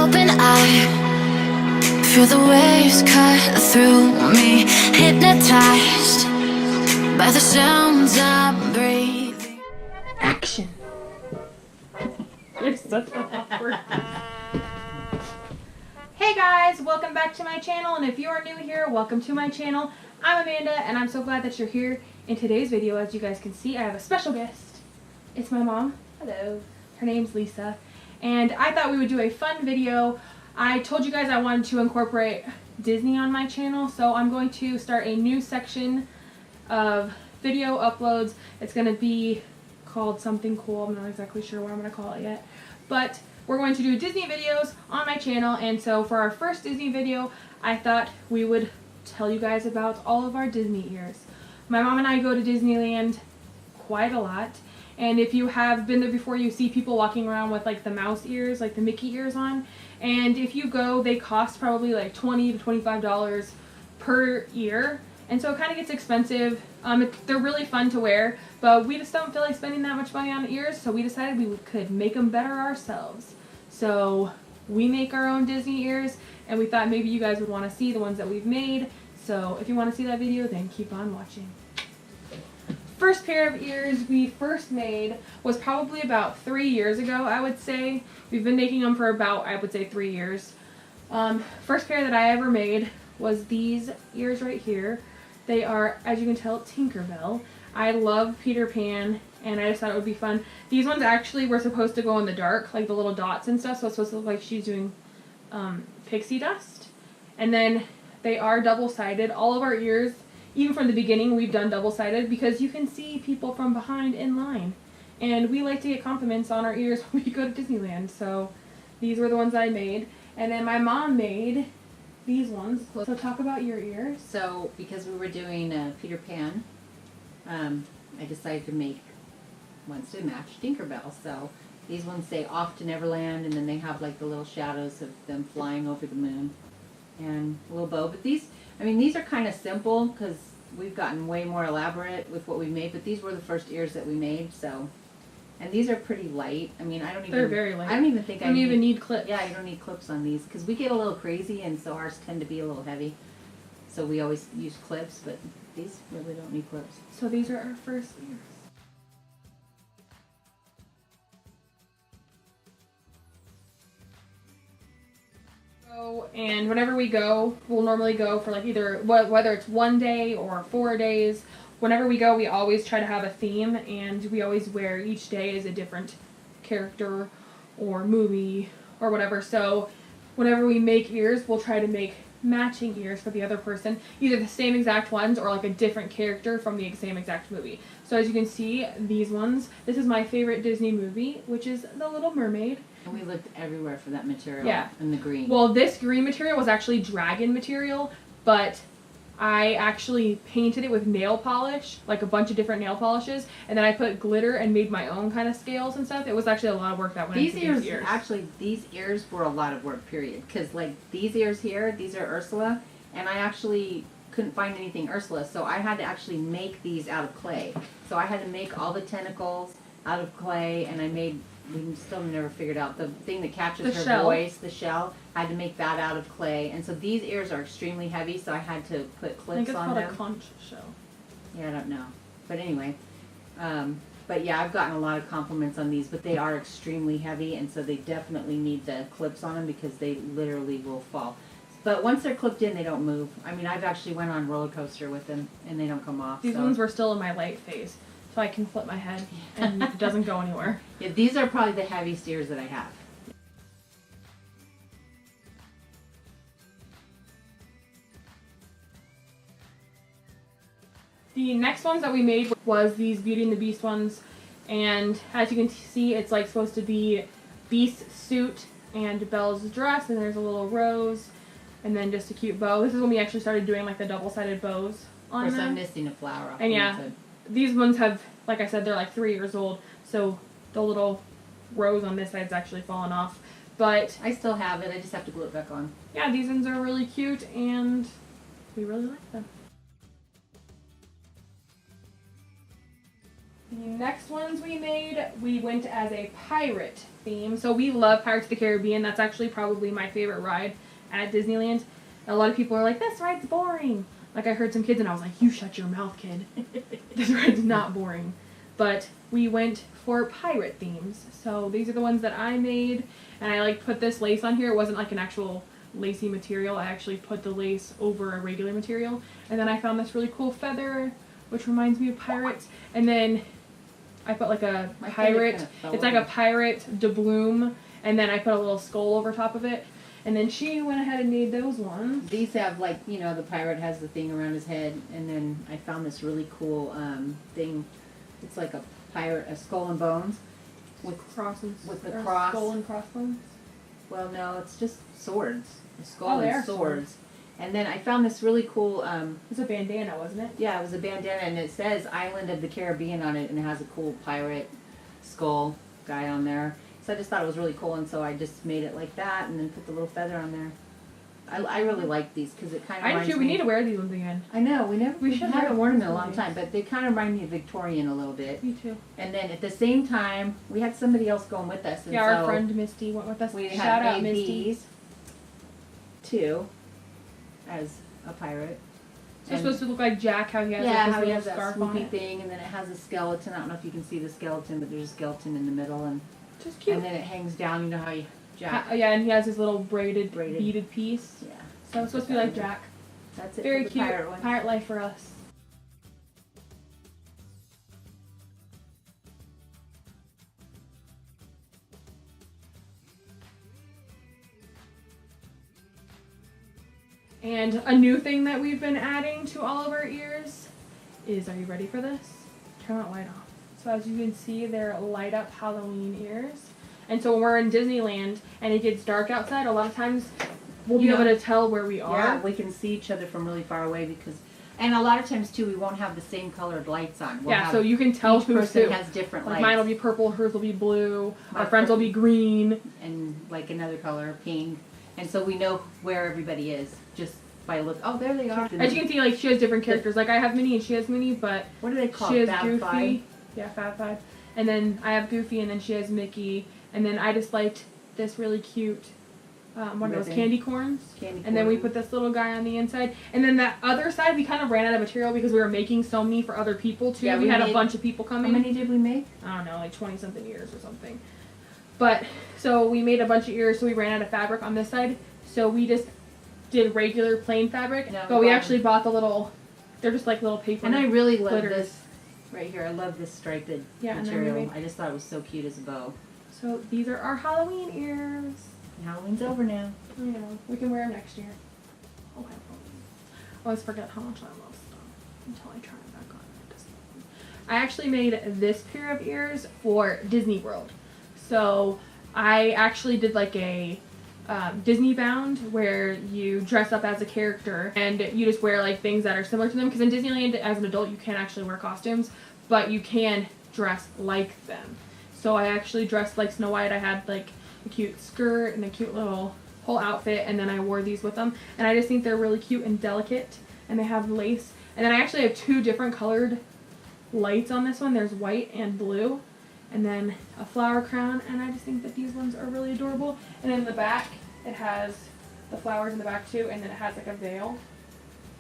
open, I feel the waves cut through me, hypnotized by the sounds I'm breathing. Action! You're such an awkward. Hey guys, welcome back to my channel, and if you are new here, welcome to my channel. I'm Amanda, and I'm so glad that you're here. In today's video, as you guys can see, I have a special guest. It's my mom. Hello. Her name's Lisa, and I thought we would do a fun video. I told you guys I wanted to incorporate Disney on my channel, so I'm going to start a new section of video uploads. It's going to be called something cool. I'm not exactly sure what I'm going to call it yet, but we're going to do Disney videos on my channel. And so for our first Disney video, I thought we would tell you guys about all of our Disney ears. My mom and I go to Disneyland quite a lot, and if you have been there before, you see people walking around with like the mouse ears, like the Mickey ears on. And if you go, they cost probably like $20 to $25 per ear. And so it kind of gets expensive. They're really fun to wear, but we just don't feel like spending that much money on ears, so we decided we could make them better ourselves. So we make our own Disney ears, and we thought maybe you guys would want to see the ones that we've made. So if you want to see that video, then keep on watching. First pair of ears we first made was probably about 3 years ago, I would say. We've been making them for about, I would say, 3 years. First pair that I ever made was these ears right here. They are, as you can tell, Tinkerbell. I love Peter Pan, and I just thought it would be fun. These ones actually were supposed to go in the dark, like the little dots and stuff, so it's supposed to look like she's doing pixie dust. And then they are double-sided. All of our ears, even from the beginning, we've done double-sided because you can see people from behind in line. And we like to get compliments on our ears when we go to Disneyland, so these were the ones I made. And then my mom made these ones. So talk about your ears. So because we were doing Peter Pan, I decided to make ones to match Tinkerbell. So these ones say off to Neverland, and then they have like the little shadows of them flying over the moon and a little bow. But these, I mean, these are kind of simple because we've gotten way more elaborate with what we made, but these were the first ears that we made. So, and these are pretty light. I mean, They're very light. I don't even think you don't even need clips. Yeah, you don't need clips on these because we get a little crazy, and so ours tend to be a little heavy. So we always use clips, but these really don't need clips. So these are our first ears. And whenever we go, we'll normally go for like either, whether it's 1 day or 4 days. Whenever we go, we always try to have a theme, and we always wear each day is a different character or movie or whatever. So whenever we make ears, we'll try to make matching ears for the other person, either the same exact ones or like a different character from the same exact movie. So as you can see, these ones, this is my favorite Disney movie, which is The Little Mermaid. And we looked everywhere for that material. Yeah. And the green. Well, this green material was actually dragon material, but I actually painted it with nail polish, like a bunch of different nail polishes, and then I put glitter and made my own kind of scales and stuff. It was actually a lot of work that went into these ears. Actually, these ears were a lot of work, period. Because, like, these ears here, these are Ursula, and I actually couldn't find anything Ursula, so I had to actually make these out of clay. So I had to make all the tentacles out of clay, and I made, we still never figured out, the thing that catches her voice, the shell. I had to make that out of clay. And so these ears are extremely heavy, so I had to put clips on them. I think it's called a conch shell. Yeah, I don't know. But anyway, but yeah, I've gotten a lot of compliments on these, but they are extremely heavy, and so they definitely need the clips on them because they literally will fall. But once they're clipped in, they don't move. I mean, I've actually went on a roller coaster with them, and they don't come off. These ones were still in my light phase, so I can flip my head, and it doesn't go anywhere. Yeah, these are probably the heaviest ears that I have. The next ones that we made was these Beauty and the Beast ones, and as you can see, it's like supposed to be Beast's suit and Belle's dress, and there's a little rose, and then just a cute bow. This is when we actually started doing like the double-sided bows on them. Of course, I'm missing a flower off. And yeah, these ones have, like I said, they're like 3 years old, so the little rose on this side's actually fallen off. But I still have it. I just have to glue it back on. Yeah, these ones are really cute, and we really like them. The next ones we made, we went as a pirate theme. So we love Pirates of the Caribbean. That's actually probably my favorite ride at Disneyland. A lot of people are like, this ride's boring. Like I heard some kids and I was like, you shut your mouth, kid. This ride's not boring. But we went for pirate themes. So these are the ones that I made. And I like put this lace on here. It wasn't like an actual lacy material. I actually put the lace over a regular material. And then I found this really cool feather, which reminds me of pirates. And then I put like a pirate. It's like a pirate doubloon. And then I put a little skull over top of it. And then she went ahead and made those ones. These have like, you know, the pirate has the thing around his head. And then I found this really cool thing. It's like a pirate, a skull and bones. With crosses. With the cross. Skull and crossbones. Well, no, it's just swords. A skull Oh, they and are swords. And then I found this really cool. It was a bandana, wasn't it? Yeah, it was a bandana, and it says Island of the Caribbean on it, and it has a cool pirate skull guy on there. So I just thought it was really cool, and so I just made it like that, and then put the little feather on there. I really like these because it kind of. I do too. We need to wear these ones again. I know we should haven't wear worn them in a them long time, but they kind of remind me of Victorian a little bit. Me too. And then at the same time, we had somebody else going with us, and Yeah, so our friend Misty went with us. we Shout had out made Misty. these too as a pirate. So it's supposed to look like Jack, how he has Yeah, like, this how he little has that scarf on swoopy it. thing, and then it has a skeleton. I don't know if you can see the skeleton, but there's a skeleton in the middle, and Just cute. and then it hangs down. You know how you Jack? Yeah, and he has his little braided Braided. beaded piece. Yeah, So it's supposed to be like Jack. that's it. Very for the cute. pirate one. Pirate life for us. And a new thing that we've been adding to all of our ears is, are you ready for this? Turn that light off. So as you can see, they're light up Halloween ears. And so when we're in Disneyland and it gets dark outside, a lot of times we'll be able to tell where we are. Yeah, we can see each other from really far away because, and a lot of times too, we won't have the same colored lights on. We'll Yeah, have, so you can tell each who's person who. has different Like lights. mine will be purple, hers will be blue, our My friends will be green. and like another color, pink, and so we know where everybody is just by look. Oh, there they are. As you can see, like she has different characters. Like I have Minnie and she has Minnie, but What do they call she it? has Fab Goofy. Five? Yeah, Fab Five. And then I have Goofy, and then she has Mickey. And then I just liked this really cute one of those Ribbon. candy corns. Candy And then we corn. put this little guy on the inside. And then that other side, we kind of ran out of material because we were making so many for other people too. Yeah, we we had a made- bunch of people How coming. many did we make? I don't know, like 20 something ears or something. But so we made a bunch of ears, so we ran out of fabric on this side. So we just did regular plain fabric, No, but we wow. actually bought the little. They're just like little paper. And I really love glitters. this right here. I love this striped Yeah, and then we material. made- I just thought it was so cute as a bow. So these are our Halloween ears. Halloween's over now. I know. We can wear them next year. Okay. I always forget how much I love stuff until I try it back on. I actually made this pair of ears for Disney World. So I actually did like a Disney bound where you dress up as a character and you just wear like things that are similar to them. Because in Disneyland, as an adult, you can't actually wear costumes, but you can dress like them. So I actually dressed like Snow White. I had like a cute skirt and a cute little whole outfit, and then I wore these with them. And I just think they're really cute and delicate, and they have lace. And then I actually have two different colored lights on this one. There's white and blue, and then a flower crown, and I just think that these ones are really adorable. And then in the back, it has the flowers in the back too, and then it has like a veil,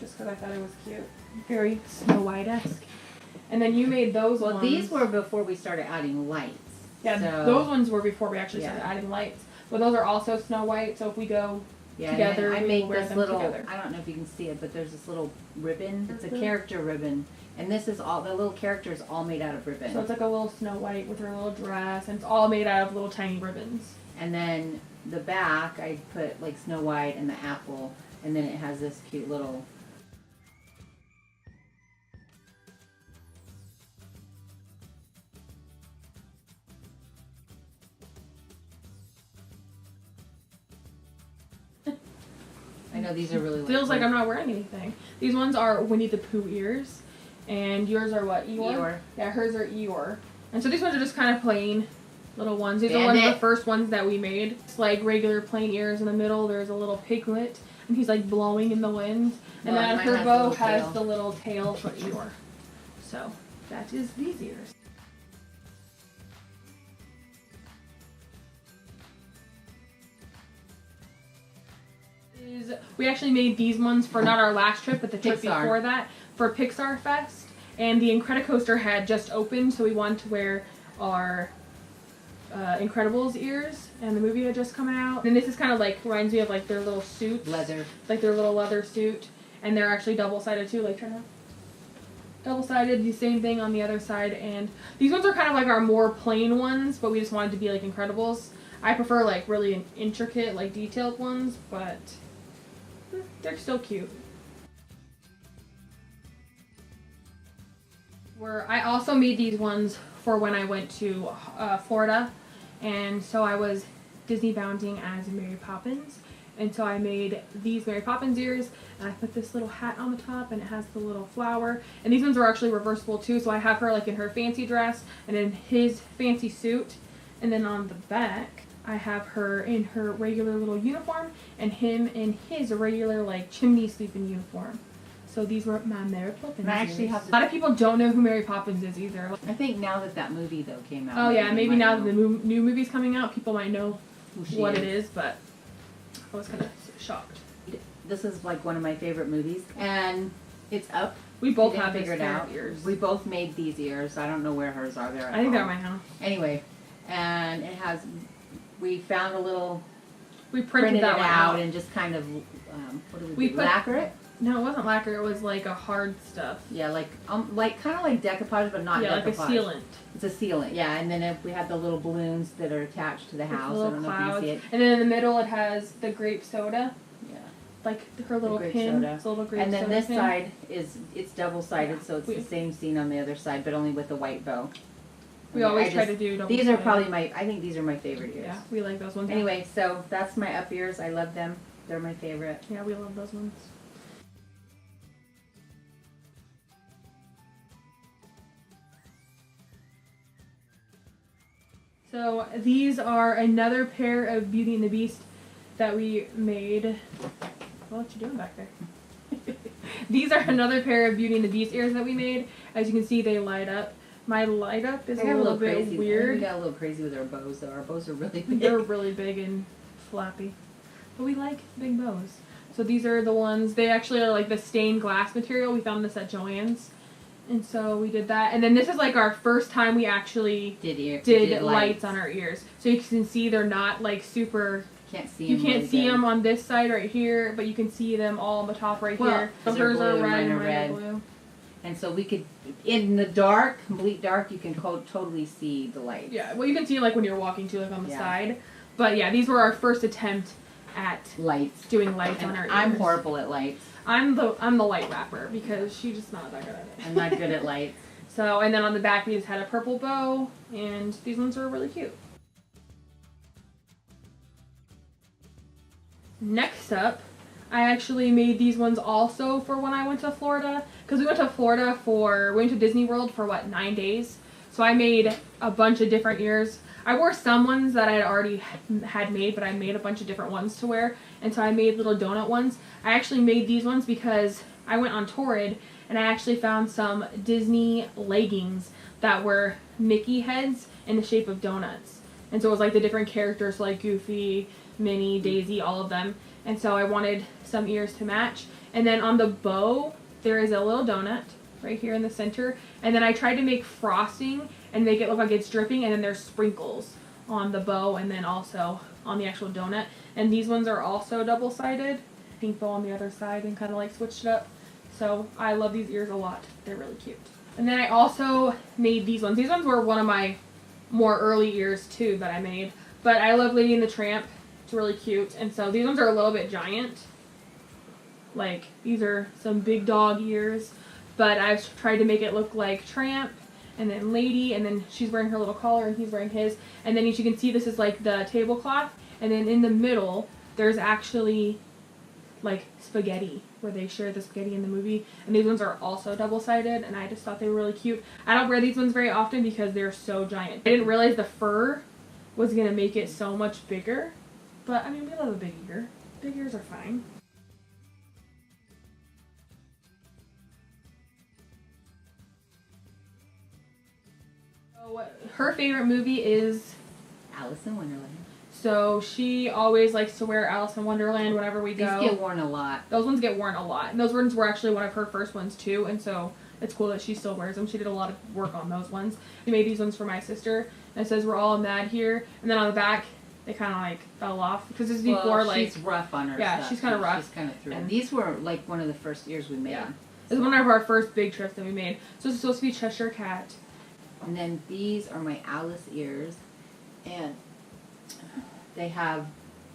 just because I thought it was cute. Very Snow White-esque. And then you made those Well, ones. these were before we started adding lights. Yeah, so, those ones were before we actually started Yeah. adding lights. But those are also Snow White, so if we go yeah, together, and I we made will wear this them little. together. I don't know if you can see it, but there's this little ribbon. It's a Ribbon? character ribbon, and this is all the little characters all made out of ribbon. So it's like a little Snow White with her little dress, and it's all made out of little tiny ribbons. And then the back, I put like Snow White and the apple, and then it has this cute little. I know these are really. Feels like lightweight. I'm not wearing anything. These ones are Winnie the Pooh ears, and yours are what, Eeyore? Eeyore. Yeah, hers are Eeyore. And so these ones are just kind of plain little ones. These are one of Bandit. the first ones that we made. It's like regular plain ears. In the middle, there's a little piglet, and he's like blowing in the wind. And Well, then mine her has a bow little has tail. the little tail for Eeyore. So that is these ears. We actually made these ones for not our last trip, but the trip Pixar. before that for Pixar Fest. And the Incredicoaster had just opened, so we wanted to wear our Incredibles ears, and the movie had just come out. And this is kind of like, reminds me of like their little suits. Leather. Like their little leather suit. And they're actually double-sided too, like try to double-sided, the same thing on the other side. And these ones are kind of like our more plain ones, but we just wanted to be like Incredibles. I prefer like really intricate, like detailed ones, but they're still cute. I also made these ones for when I went to Florida, and so I was Disney bounding as Mary Poppins, and so I made these Mary Poppins ears, and I put this little hat on the top, and it has the little flower, and these ones are actually reversible too, so I have her like in her fancy dress, and in his fancy suit, and then on the back, I have her in her regular little uniform, and him in his regular like chimney sweeping uniform. So these were my Mary Poppins. And I actually have a lot of people don't know who Mary Poppins is either. I think now that movie though came out. Oh yeah, maybe might now know that the new movie's coming out, people might know who she what it is, but I was kind of shocked. This is like one of my favorite movies, and it's up. We both didn't have figure this it pair out. of ears. We both made these ears. I don't know where hers are. They're at I think they're at home. my house. Anyway, and it has. We found a little. We printed that it one out out. and just kind of. What did We do? put- Lacquer it. No, it wasn't lacquer. It was like a hard stuff. Yeah, like kind of like decoupage, but not Yeah, decoupage. like a sealant. It's a sealant. Yeah, and then we had the little balloons that are attached to the With house. I little don't know clouds. if you see it. And then in the middle it has the grape soda. Yeah. Like her little grape pin. soda. It's a little grape And then soda this pin. side it's double-sided, Yeah, so it's we- the same scene on the other side, but only with the white bow. We I always try just- to do double These are sided. probably I think these are my favorite ears. Yeah, we like those ones. Anyway, so that's my up ears. I love them. They're my favorite. Yeah, we love those ones. So these are another pair of Beauty and the Beast that we made. What you doing back there? These are another pair of Beauty and the Beast ears that we made. As you can see, they light up. My light up is I a got little bit crazy. We weird. got a little crazy with our bows, though. Our bows are really big. They're really big and flappy. But we like big bows. So these are the ones, they actually are like the stained glass material. We found this at Joann's. And so we did that. And then this is like our first time we actually did lights on our ears. So you can see they're not like super, Can't see you them. can't really see good. them on this side right here, but you can see them all on the top right Well, here. So these are hers blue are and red mine and are mine red. are blue. And so we could, in the dark, complete dark, you can totally see the lights. Yeah, well you can see like when you're walking too, like on the Yeah. side. But yeah, these were our first attempt at Lights. doing lights on And our ears. I'm horrible at lights. I'm the light wrapper because she's just not that good at it. I'm not good at lights. So, and then on the back we just had a purple bow, and these ones are really cute. Next up, I actually made these ones also for when I went to Florida, because we went to Disney World for what, 9 days? So I made a bunch of different ears. I wore some ones that I had already had made, but I made a bunch of different ones to wear, and so I made little donut ones. I actually made these ones because I went on Torrid, and I actually found some Disney leggings that were Mickey heads in the shape of donuts. And so it was like the different characters like Goofy, Minnie, Daisy, all of them. And so I wanted some ears to match. And then on the bow, there is a little donut right here in the center. And then I tried to make frosting and make it look like it's dripping, and then there's sprinkles on the bow and then also on the actual donut. And these ones are also double-sided. Pink bow on the other side and kind of like switched it up. So I love these ears a lot. They're really cute. And then I also made these ones. These ones were one of my more early ears too that I made. But I love Lady and the Tramp. It's really cute. And so these ones are a little bit giant. Like, these are some big dog ears. But I've tried to make it look like Tramp and then Lady, and then she's wearing her little collar and he's wearing his. And then as you can see, this is like the tablecloth. And then in the middle, there's actually like spaghetti, where they share the spaghetti in the movie. And these ones are also double-sided, and I just thought they were really cute. I don't wear these ones very often because they're so giant. I didn't realize the fur was going to make it so much bigger. But, I mean, we love a big ear. Big ears are fine. So, her favorite movie is Alice in Wonderland. So she always likes to wear Alice in Wonderland whenever we These go. get worn a lot. Those ones get worn a lot. And those ones were actually one of her first ones too, and so it's cool that she still wears them. She did a lot of work on those ones. We made these ones for my sister, and it says we're all mad here. And then on the back, they kind of like fell off because this is before Well, like she's rough on her yeah, stuff. she's kind of rough. She's kind of through. And These were like one of the first years we made. Yeah. them. This is one of our first big trips that we made. So this is supposed to be Cheshire Cat. And then these are my Alice ears, and they have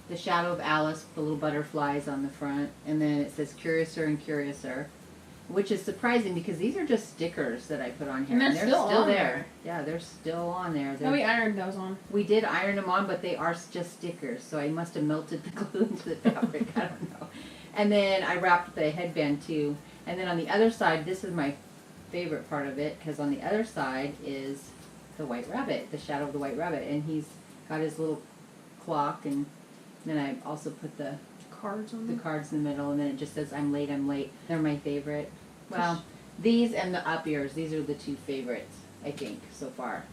the shadow of Alice with the little butterflies on the front, and then it says Curiouser and Curiouser, which is surprising because these are just stickers that I put on here, And they're still on there. Yeah, they're still on there. No, we ironed those on. We did iron them on, but they are just stickers, so I must have melted the glue into the fabric. I don't know. And then I wrapped the headband too. And then on the other side, this is my favorite part of it, because on the other side is the white rabbit, the shadow of the white rabbit, and he's got his little clock, and then I also put the Cards on them. cards in the middle, and then it just says I'm late, I'm late. They're my favorite. Well, these and the up ears, these are the two favorites, I think, so far.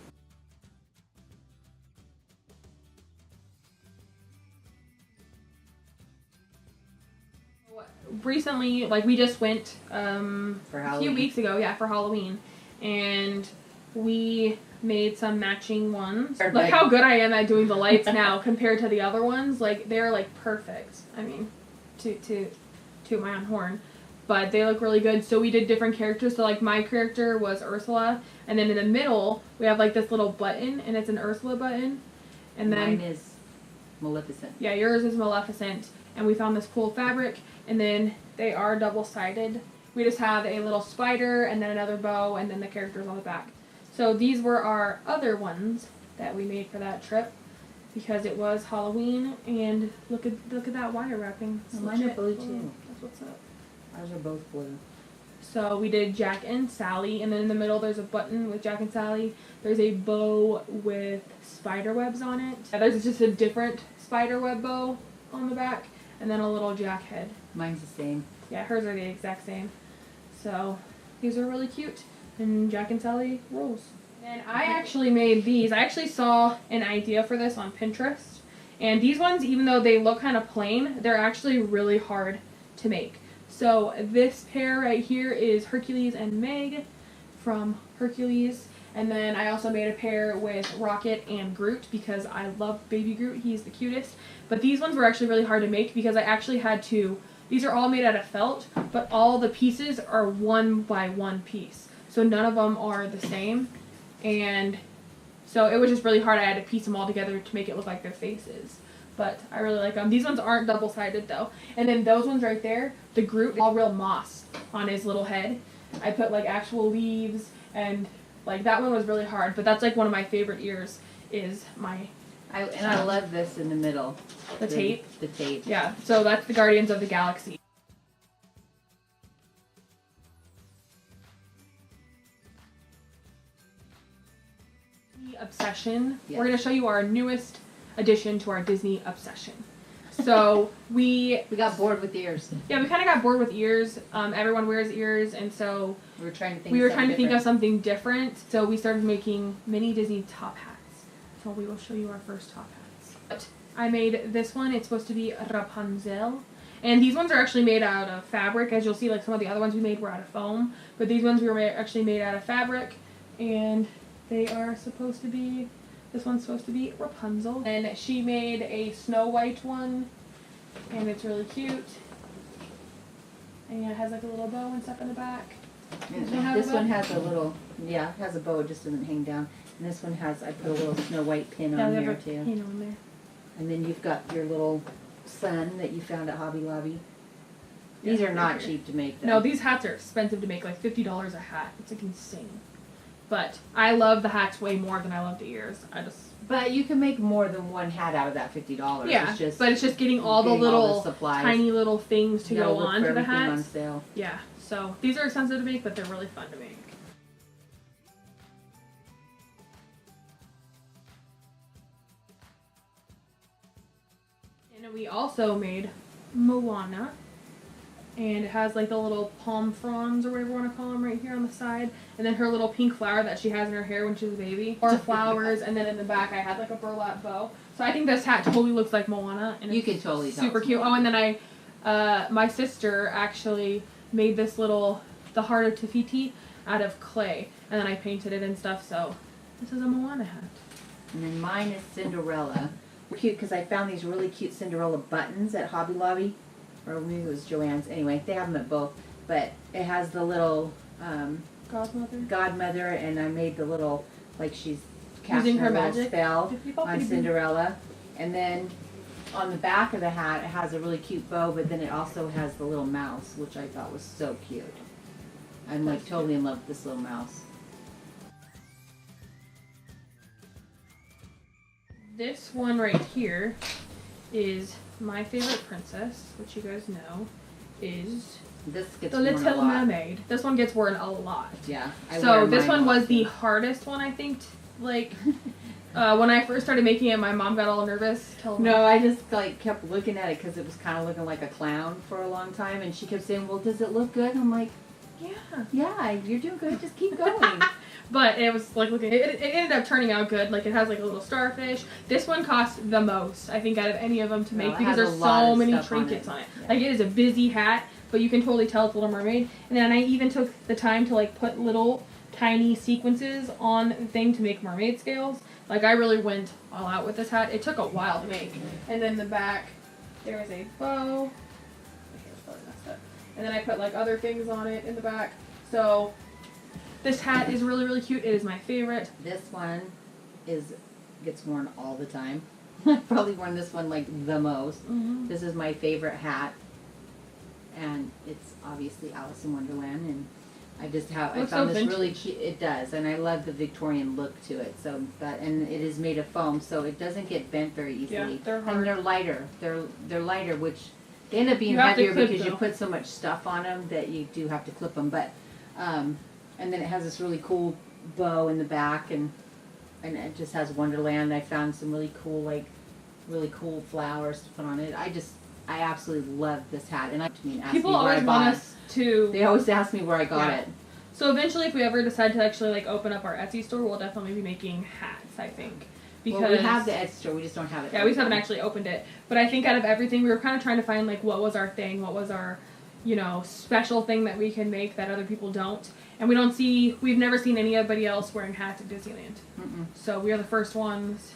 Recently, like we just went For a Halloween. few weeks ago, yeah, for Halloween, and we made some matching ones. Or Look like- how good I am at doing the lights now compared to the other ones. Like they're like perfect. I mean, to my own horn, but they look really good. So we did different characters. So like my character was Ursula, and then in the middle we have like this little button, and it's an Ursula button, and then Mine is Maleficent. yeah, yours is Maleficent, and we found this cool fabric, and then they are double-sided. We just have a little spider, and then another bow, and then the characters on the back. So these were our other ones that we made for that trip, because it was Halloween, and look at that wire wrapping. It's Mine are legit. blue, too. That's what's up. Ours are both blue. So we did Jack and Sally, and then in the middle there's a button with Jack and Sally. There's a bow with spider webs on it. Yeah, there's just a different spider web bow on the back, and then a little Jack head. Mine's the same. Yeah, hers are the exact same. So these are really cute, and Jack and Sally rules. And I actually made these. I actually saw an idea for this on Pinterest, and these ones, even though they look kind of plain, they're actually really hard to make. So this pair right here is Hercules and Meg from Hercules. And then I also made a pair with Rocket and Groot because I love baby Groot. He's the cutest. But these ones were actually really hard to make because I actually had to, these are all made out of felt, but all the pieces are 1 by 1 piece. So none of them are the same. And so it was just really hard. I had to piece them all together to make it look like their faces. But I really like them. These ones aren't double-sided though. And then those ones right there, the Groot, all real moss on his little head. I put like actual leaves, and like that one was really hard. But that's like one of my favorite ears is my I love this in the middle. the tape. The tape. Yeah, so that's the Guardians of the Galaxy. The Obsession. Yes. We're going to show you our newest addition to our Disney obsession. So we got bored with ears. kind of got bored with ears. Everyone wears ears, and so We were trying to think. we were of trying to think of something something different. So we started making mini Disney top hats. So we will show you our first top hats. But I made this one. It's supposed to be Rapunzel. And these ones are actually made out of fabric. As you'll see, like some of the other ones we made were out of foam. But these ones we were actually made out of fabric. And they are supposed to be, this one's supposed to be Rapunzel. And she made a Snow White one. And it's really cute. And it has like a little bow and stuff in the back. different. Does it have a This bow? one has a little. Yeah, it has a bow. It just doesn't hang down. And this one has. I put a little Snow White pin Yeah, on they have here a too. pin on there. And then you've got your little sun that you found at Hobby Lobby. These are not cheap to make though. No, these hats are expensive to make, like $50 a hat. It's like insane. But I love the hats way more than I love the ears. But you can make more than one hat out of that $50. Yeah, It's just but it's just getting all the getting little supplies. tiny little things to You gotta go look on for to the everything on hats. sale. Yeah, so these are expensive to make, but they're really fun to make. And we also made Moana. and it has like the little palm fronds or whatever you want to call them right here on the side, and then her little pink flower that she has in her hair when she was a baby, or flowers, and then in the back I had like a burlap bow. So I think this hat totally looks like Moana, and You it's can totally tell super it's cute. Moana. Oh, and then my sister actually made this the heart of Tafiti out of clay, and then I painted it and stuff. So this is a Moana hat. And then mine is Cinderella. Cute because I found these really cute Cinderella buttons at Hobby Lobby, or maybe it was Joann's. Anyway, they have them at both. But it has the little godmother, and I made the little, like she's casting Using her little magic spell Bippity-boppity-boo. on Cinderella. And then on the back of the hat, it has a really cute bow, but then it also has the little mouse, which I thought was so cute. I'm like totally in love with this little mouse. This one right here is my favorite princess, which you guys know is This gets the worn a Little lot. Mermaid. This one gets worn a lot. Yeah. I So wear this mine one a lot, was the too. hardest one, I think. Like when I first started making it, my mom got all nervous. No, I just like kept looking at it because it was kind of looking like a clown for a long time, and she kept saying, "Well, does it look good?" And I'm like, Yeah. "Yeah, you're doing good. Just keep going." But it was like looking. It ended up turning out good. Like it has like a little starfish. This one cost the most, I think, out of any of them to No, make it because has a there's lot so of many stuff on trinkets it. on it. Yeah. Like it is a busy hat, but you can totally tell it's Little Mermaid. And then I even took the time to like put little tiny sequences on the thing to make mermaid scales. Like I really went all out with this hat. It took a while to make. And then the back, there was a bow. My hair's probably messed up. And then I put like other things on it in the back. So this hat is really, really cute. It is my favorite. This one gets worn all the time. I've probably worn this one like the most. Mm-hmm. This is my favorite hat, and it's obviously Alice in Wonderland. And I just have I Looks found so this really vintage. cute. It does, and I love the Victorian look to it. So that, and it is made of foam, so it doesn't get bent very easily. Yeah, they're hard. And they're lighter. They're lighter, which they end up being You have to heavier clip, because you though. put so much stuff on them that you do have to clip them. But and then it has this really cool bow in the back, and it just has Wonderland. I found some really cool flowers to put on it. I absolutely love this hat, and ask People me where always I want bought us to. They always ask me where I got Yeah. it. So eventually, if we ever decide to actually like open up our Etsy store, we'll definitely be making hats. I think because Well, we have the Etsy store, we just don't have it. yeah, we just open. haven't actually opened it. But I think out of everything, we were kind of trying to find like what was our thing, what was our, special thing that we can make that other people don't. And we've never seen anybody else wearing hats at Disneyland. Mm-mm. So we are the first ones.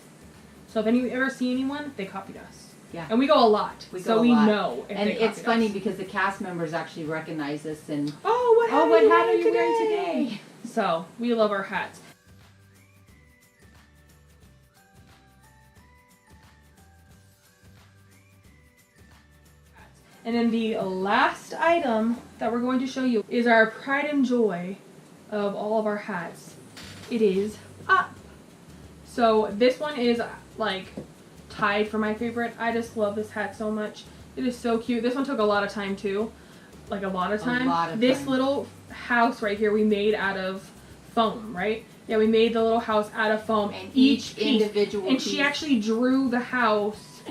So if you ever see anyone, they copied us. Yeah. And we go a lot. We so go a we lot. know if And they it's copied funny us. because the cast members actually recognize us and What hat are you wearing today? So we love our hats. And then the last item that we're going to show you is our pride and joy of all of our hats. It is Up. So this one is like tied for my favorite. I just love this hat so much. It is so cute. This one took a lot of time too. Like a lot of time. lot of This time. little house right here we made out of foam, right? Yeah, we made the little house out of foam. And each piece. individual And piece. she actually drew the house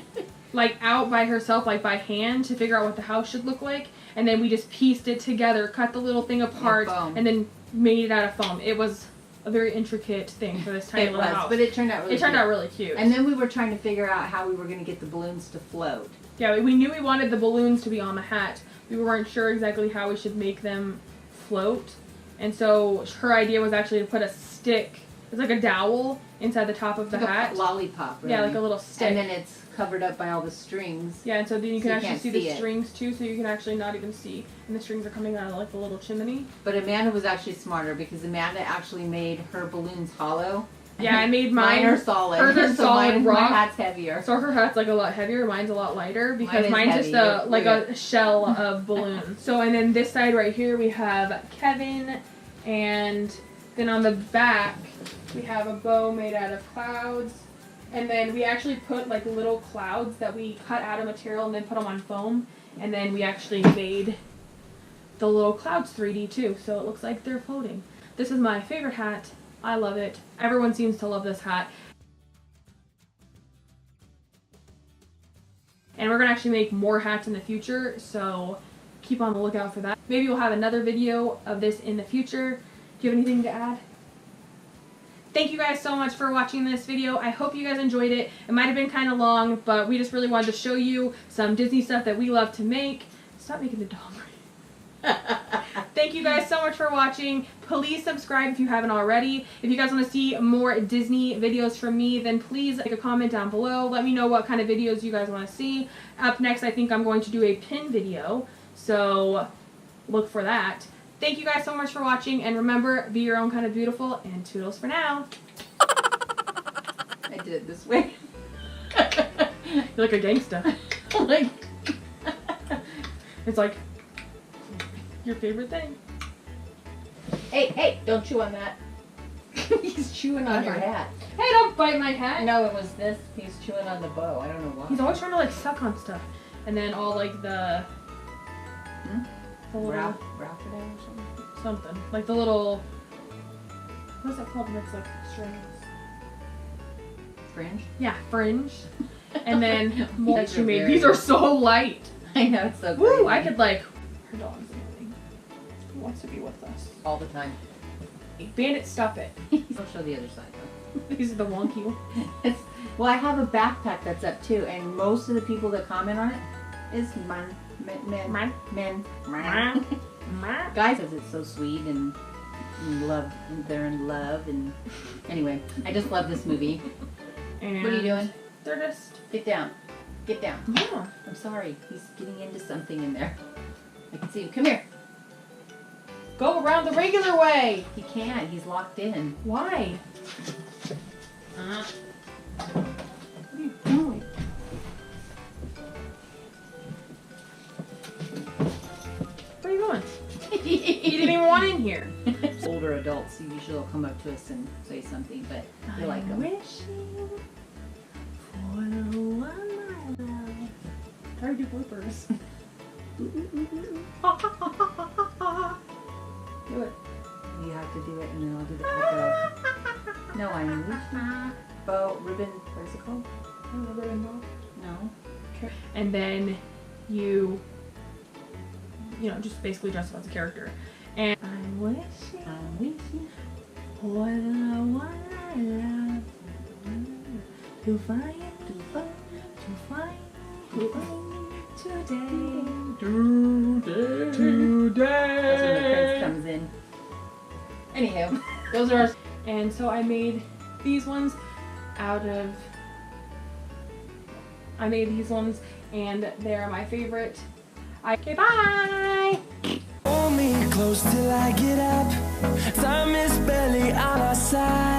like out by herself, like by hand, to figure out what the house should look like. And then we just pieced it together, cut the little thing apart, foam. and then made it out of foam. It was a very intricate thing for this tiny It little was, house. but it turned out really It turned cute. out really cute. And then we were trying to figure out how we were going to get the balloons to float. Yeah, we knew we wanted the balloons to be on the hat. We weren't sure exactly how we should make them float. And so her idea was actually to put a stick, it's like a dowel, inside the top of the Like hat. a lollipop, really. Yeah, like a little stick. And then it's covered up by all the strings. Yeah, and so then you can So you actually can't see the see it. strings too, so you can actually not even see. And the strings are coming out of like the little chimney. But Amanda was actually smarter because Amanda actually made her balloons hollow. Yeah, I made mine. Mine are solid. Hers are so solid my rock. hat's heavier. So her hat's like a lot heavier, mine's a lot lighter because Mine is mine's heavy. just Look like at a shell of balloon. So and then this side right here we have Kevin, and then on the back we have a bow made out of clouds, and then we actually put like little clouds that we cut out of material and then put them on foam, and then we actually made the little clouds 3D too, so it looks like they're floating. This is my favorite hat. I love it. Everyone seems to love this hat. And we're gonna actually make more hats in the future, so keep on the lookout for that. Maybe we'll have another video of this in the future. Do you have anything to add? Thank you guys so much for watching this video. I hope you guys enjoyed it. It might have been kind of long, but we just really wanted to show you some Disney stuff that we love to make. Stop making the dog. Thank you guys so much for watching. Please subscribe if you haven't already. If you guys want to see more Disney videos from me, then please leave a comment down below. Let me know what kind of videos you guys want to see. Up next, I think I'm going to do a pin video, so look for that. Thank you guys so much for watching, and remember, be your own kind of beautiful, and toodles for now. I did it this way. You're like a gangsta. Like, It's like your favorite thing. hey, don't chew on that. He's chewing on your hat. Hey, don't bite my hat. No, it was this. He's chewing on the bow. I don't know why. He's always trying to like suck on stuff. And then all like the little Ralph or something. something. Like the little, what's that called when it's like strings? Fringe. Yeah, fringe. And then more that These she are made. very- These are so light. I know, it's so Woo! crazy. I could like, her dog's annoying. He wants to be with us. all the time. Bandit, stop it. I'll show the other side though. These are the wonky ones. Well, I have a backpack that's up too, and most of the people that comment on it is men. Guys, because it's so sweet and love. They're in love, and anyway, I just love this movie. And What are you doing? They're just, Get down. Get down. yeah. I'm sorry. He's getting into something in there. I can see him. Come here. Go around the regular way. He can't. He's locked in. Why? What are you doing? Where are you going? He didn't even want in here. Older adults usually will come up to us and say something, but we like them. Wishing for the one I love. How do you do bloopers? Do it. You have to do it, and then I'll do the echo. No, I'm wishing. Bow, ribbon, what is it called? No. And then you know, just basically dress up as a character. And I'm wishing I'm wishing. for the one I love to find today. That's when the prince comes in. Anyhow, Those are, and so I made these ones out of, and they're my favorite. Okay, bye! Hold me close till I get up. Time is barely on our side.